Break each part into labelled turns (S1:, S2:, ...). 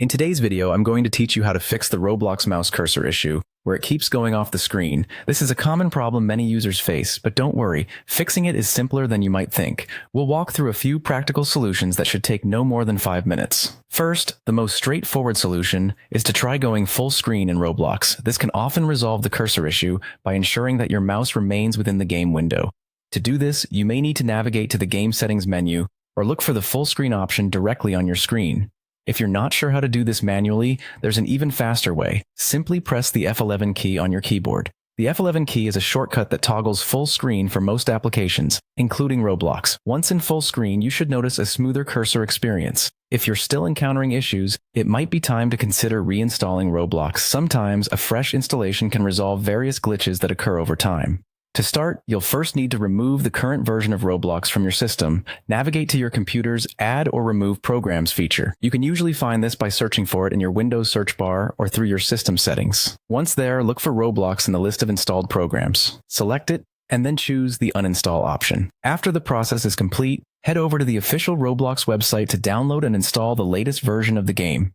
S1: In today's video, I'm going to teach you how to fix the Roblox mouse cursor issue, where it keeps going off the screen. This is a common problem many users face, but don't worry, fixing it is simpler than you might think. We'll walk through a few practical solutions that should take no more than 5 minutes. First, the most straightforward solution is to try going full screen in Roblox. This can often resolve the cursor issue by ensuring that your mouse remains within the game window. To do this, you may need to navigate to the game settings menu or look for the full screen option directly on your screen. If you're not sure how to do this manually, there's an even faster way. Simply press the F11 key on your keyboard. The F11 key is a shortcut that toggles full screen for most applications, including Roblox. Once in full screen, you should notice a smoother cursor experience. If you're still encountering issues, it might be time to consider reinstalling Roblox. Sometimes a fresh installation can resolve various glitches that occur over time. To start, you'll first need to remove the current version of Roblox from your system. Navigate to your computer's Add or Remove Programs feature. You can usually find this by searching for it in your Windows search bar or through your system settings. Once there, look for Roblox in the list of installed programs. Select it, and then choose the Uninstall option. After the process is complete, head over to the official Roblox website to download and install the latest version of the game.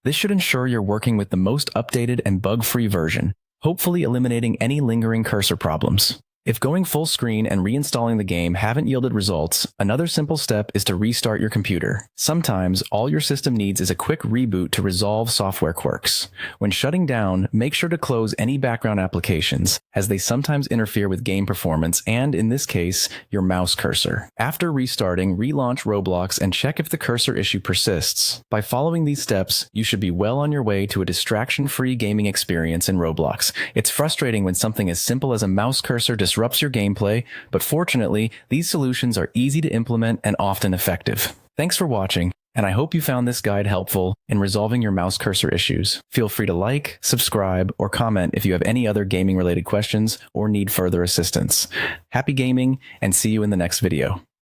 S1: This should ensure you're working with the most updated and bug-free version, hopefully eliminating any lingering cursor problems. If going full screen and reinstalling the game haven't yielded results, another simple step is to restart your computer. Sometimes, all your system needs is a quick reboot to resolve software quirks. When shutting down, make sure to close any background applications, as they sometimes interfere with game performance and, in this case, your mouse cursor. After restarting, relaunch Roblox and check if the cursor issue persists. By following these steps, you should be well on your way to a distraction-free gaming experience in Roblox. It's frustrating when something as simple as a mouse cursor disrupts your gameplay, but fortunately, these solutions are easy to implement and often effective. Thanks for watching, and I hope you found this guide helpful in resolving your mouse cursor issues. Feel free to like, subscribe, or comment if you have any other gaming-related questions or need further assistance. Happy gaming, and see you in the next video.